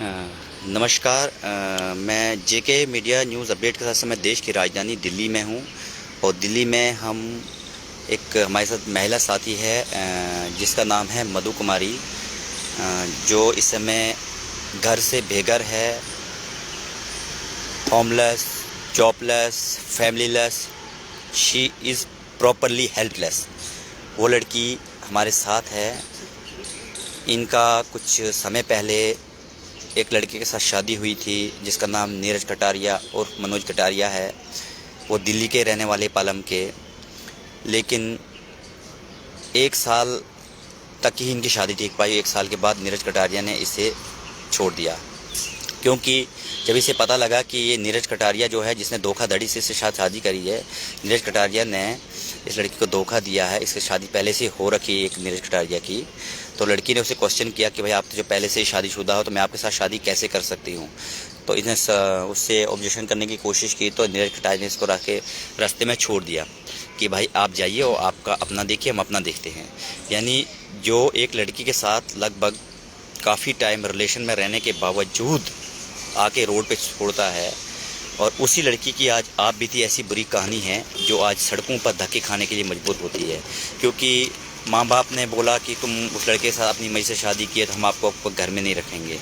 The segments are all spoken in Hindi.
नमस्कार। मैं जेके मीडिया न्यूज़ अपडेट के साथ मैं देश की राजधानी दिल्ली में हूँ। और दिल्ली में हम एक हमारे साथ महिला साथी है जिसका नाम है मधु कुमारी, जो इस समय घर से बेघर है, homeless, jobless, familyless. She is properly helpless. वो लड़की हमारे साथ है। इनका कुछ समय पहले एक लड़के के साथ शादी हुई थी जिसका नाम नीरज कटारिया और मनोज कटारिया है। वो दिल्ली के रहने वाले पालम के। लेकिन 1 साल तक ही इनकी शादी टिक पाई। 1 साल के बाद नीरज कटारिया ने इसे छोड़ दिया, क्योंकि जब इसे पता लगा कि ये नीरज कटारिया जो है जिसने धोखाधड़ी से इससे शादी करी है, नीरज कटारिया ने इस लड़की को धोखा दिया है। इसकी शादी पहले से हो रखी है एक नीरज कटारिया की। तो लड़की ने उसे क्वेश्चन किया कि भाई आप तो जो पहले से ही शादीशुदा हो तो मैं आपके साथ शादी कैसे कर सकती हूँ। तो इसने उससे ऑब्जेक्शन करने की कोशिश की, तो नीरज कटारिया ने इसको रख के रास्ते में छोड़ दिया कि भाई आप जाइए और आपका अपना देखिए, हम अपना देखते हैं। यानी जो एक लड़की के साथ लगभग काफ़ी टाइम रिलेशन में रहने के बावजूद आके रोड पे छोड़ता है, और उसी लड़की की आज आप बीती ऐसी बुरी कहानी है जो आज सड़कों पर धक्के खाने के लिए मजबूर होती है। क्योंकि माँ बाप ने बोला कि तुम उस लड़के के साथ अपनी मर्जी से शादी की है तो हम आपको घर में नहीं रखेंगे।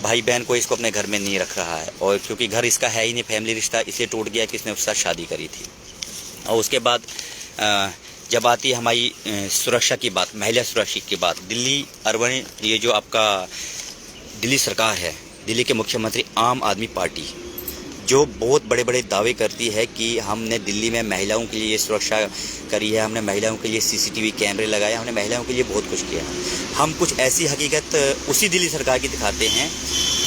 भाई बहन को इसको अपने घर में नहीं रख रहा है, और क्योंकि घर इसका है ही नहीं, फैमिली रिश्ता इसलिए टूट गया कि इसने उसके साथ शादी करी थी। और उसके बाद जब आती है हमारी सुरक्षा की बात, महिला सुरक्षा की बात, दिल्ली अर्बन, ये जो आपका दिल्ली सरकार है, दिल्ली के मुख्यमंत्री आम आदमी पार्टी, जो बहुत बड़े बड़े दावे करती है कि हमने दिल्ली में महिलाओं के लिए ये सुरक्षा करी है, हमने महिलाओं के लिए सीसीटीवी कैमरे लगाए, हमने महिलाओं के लिए बहुत कुछ किया। हम कुछ ऐसी हकीकत उसी दिल्ली सरकार की दिखाते हैं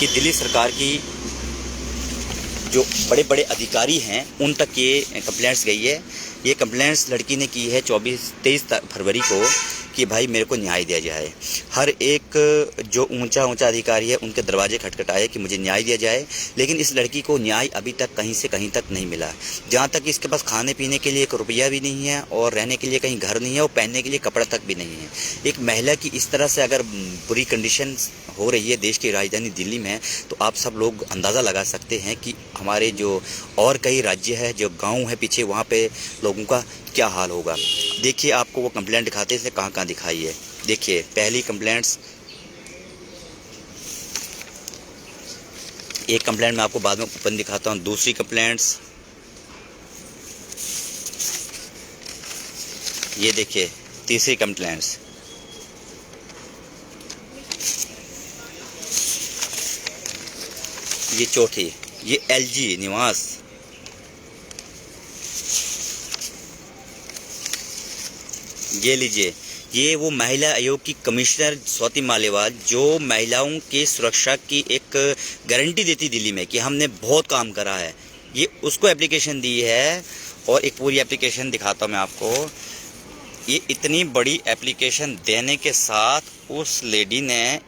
कि दिल्ली सरकार की जो बड़े बड़े अधिकारी हैं उन तक ये कंप्लेंट्स गई है। ये कंप्लेंट्स लड़की ने की है 23 फरवरी को कि भाई मेरे को न्याय दिया जाए। हर एक जो ऊंचा अधिकारी है उनके दरवाजे खटखटाए कि मुझे न्याय दिया जाए, लेकिन इस लड़की को न्याय अभी तक कहीं से कहीं तक नहीं मिला। जहाँ तक इसके पास खाने पीने के लिए 1 रुपया भी नहीं है, और रहने के लिए कहीं घर नहीं है, और पहनने के लिए कपड़ा तक भी नहीं है। एक महिला की इस तरह से अगर बुरी कंडीशन हो रही है देश की राजधानी दिल्ली में, तो आप सब लोग अंदाज़ा लगा सकते हैं कि हमारे जो और कई राज्य है, जो गाँव है पीछे, वहाँ पे लोगों का क्या हाल होगा। देखिए आपको वो कंप्लेंट दिखाते हैं कहाँ कहाँ दिखाई है। देखिए पहली कंप्लेंट्स, एक कंप्लेंट मैं आपको बाद में ओपन दिखाता हूँ। दूसरी कंप्लेंट्स ये देखिए, तीसरी कंप्लेंट्स, ये चौथी, ये एलजी निवास, ये लीजिए, ये वो महिला आयोग की कमिश्नर स्वाति मालेवाल, जो महिलाओं की सुरक्षा की एक गारंटी देती दिल्ली में कि हमने बहुत काम करा है, ये उसको एप्लीकेशन दी है। और एक पूरी एप्लीकेशन दिखाता हूँ मैं आपको। ये इतनी बड़ी एप्लीकेशन देने के साथ उस लेडी ने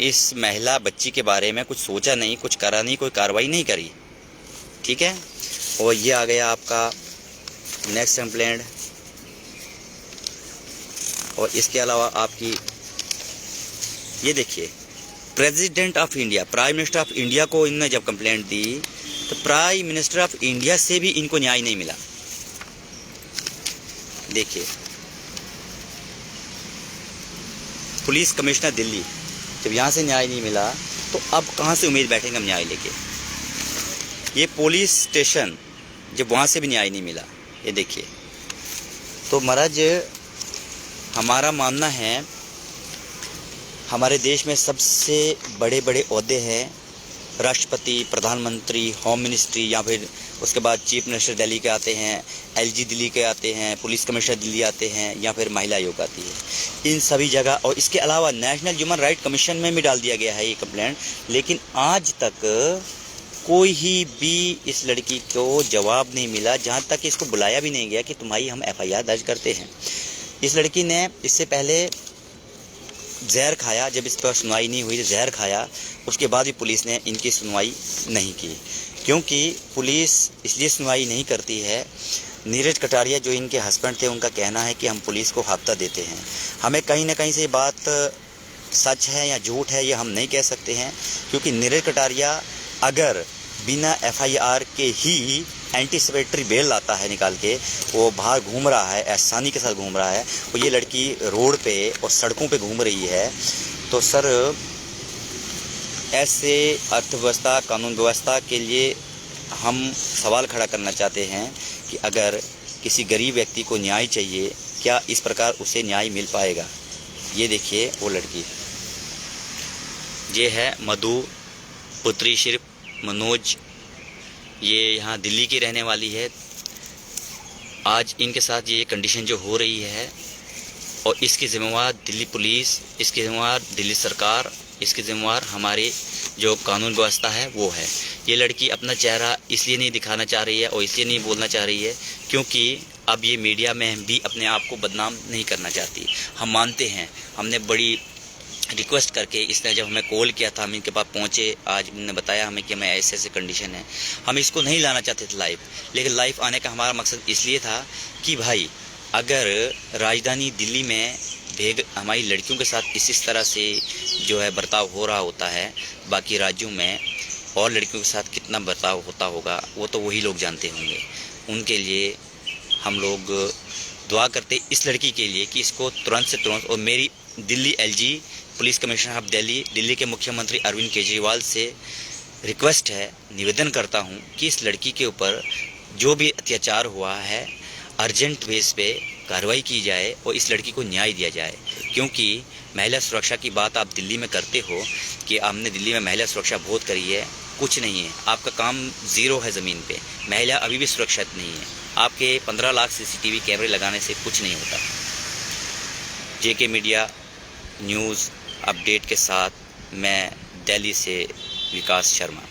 इस महिला बच्ची के बारे में कुछ सोचा नहीं, कुछ करा नहीं, कोई कार्रवाई नहीं करी। ठीक है। और ये आ गया आपका नेक्स्ट कंप्लेंट। और इसके अलावा आपकी ये देखिए, president of India, prime minister of India को इन्होंने जब कंप्लेंट दी तो प्राइम मिनिस्टर ऑफ इंडिया से भी इनको न्याय नहीं मिला। देखिए, पुलिस कमिश्नर दिल्ली, जब यहाँ से न्याय नहीं मिला तो अब कहाँ से उम्मीद बैठेंगे हम न्याय लेके। ये पुलिस स्टेशन, जब वहाँ से भी न्याय नहीं मिला। ये देखिए, तो महाराज हमारा मानना है हमारे देश में सबसे बड़े बड़े ओहदे हैं, राष्ट्रपति, प्रधानमंत्री, होम मिनिस्ट्री, या फिर उसके बाद चीफ मिनिस्टर दिल्ली के आते हैं, एलजी दिल्ली के आते हैं, पुलिस कमिश्नर दिल्ली आते हैं, या फिर महिला आयोग आती है। इन सभी जगह, और इसके अलावा नेशनल ह्यूमन राइट कमीशन में भी डाल दिया गया है ये कंप्लेंट, लेकिन आज तक कोई ही भी इस लड़की को जवाब नहीं मिला। जहाँ तक इसको बुलाया भी नहीं गया कि तुम्हारी हम एफआईआर दर्ज करते हैं। इस लड़की ने इससे पहले जहर खाया, जब इस पर सुनवाई नहीं हुई तो जहर खाया, उसके बाद भी पुलिस ने इनकी सुनवाई नहीं की। क्योंकि पुलिस इसलिए सुनवाई नहीं करती है, नीरज कटारिया जो इनके हस्बैंड थे उनका कहना है कि हम पुलिस को हफ्ता देते हैं। हमें कहीं ना कहीं से बात सच है या झूठ है ये हम नहीं कह सकते हैं, क्योंकि नीरज कटारिया अगर बिना FIR के ही एंटीसिपेटरी बेल लाता है निकाल के, वो बाहर घूम रहा है, आसानी के साथ घूम रहा है, और ये लड़की रोड पे और सड़कों पे घूम रही है, तो सर ऐसे अर्थव्यवस्था, कानून व्यवस्था के लिए हम सवाल खड़ा करना चाहते हैं कि अगर किसी गरीब व्यक्ति को न्याय चाहिए, क्या इस प्रकार उसे न्याय मिल पाएगा। ये देखिए वो लड़की, ये है मधु पुत्री सिर्फ मनोज, ये यहाँ दिल्ली की रहने वाली है। आज इनके साथ ये कंडीशन जो हो रही है, और इसकी जिम्मेवार दिल्ली पुलिस, इसकी जिम्मेवार दिल्ली सरकार, इसकी जिम्मेवार हमारे जो कानून व्यवस्था है वो है। ये लड़की अपना चेहरा इसलिए नहीं दिखाना चाह रही है और इसलिए नहीं बोलना चाह रही है क्योंकि अब ये मीडिया में भी अपने आप को बदनाम नहीं करना चाहती। हम मानते हैं, हमने बड़ी रिक्वेस्ट करके, इसने जब हमें कॉल किया था, हम इनके पास पहुँचे, आज इन्होंने बताया हमें कि हमें ऐसे ऐसे कंडीशन है, हम इसको नहीं लाना चाहते थे लाइव, लेकिन लाइव आने का हमारा मकसद इसलिए था कि भाई अगर राजधानी दिल्ली में हमारी लड़कियों के साथ इस तरह से जो है बर्ताव हो रहा होता है, बाकी राज्यों में और लड़कियों के साथ कितना बर्ताव होता होगा वो तो वही लोग जानते होंगे। उनके लिए हम लोग दुआ करते इस लड़की के लिए कि इसको तुरंत से तुरंत, और मेरी Delhi LG police commissioner of Delhi के मुख्यमंत्री अरविंद केजरीवाल से रिक्वेस्ट है, निवेदन करता हूं कि इस लड़की के ऊपर जो भी अत्याचार हुआ है अर्जेंट बेस पे कार्रवाई की जाए और इस लड़की को न्याय दिया जाए। क्योंकि महिला सुरक्षा की बात आप दिल्ली में करते हो कि हमने दिल्ली में महिला सुरक्षा बहुत करी है, कुछ नहीं है, आपका काम ज़ीरो है ज़मीन पे, महिला अभी भी सुरक्षित नहीं है। आपके 15 लाख CCTV कैमरे लगाने से कुछ नहीं होता। JK मीडिया न्यूज़ अपडेट के साथ मैं दिल्ली से विकास शर्मा।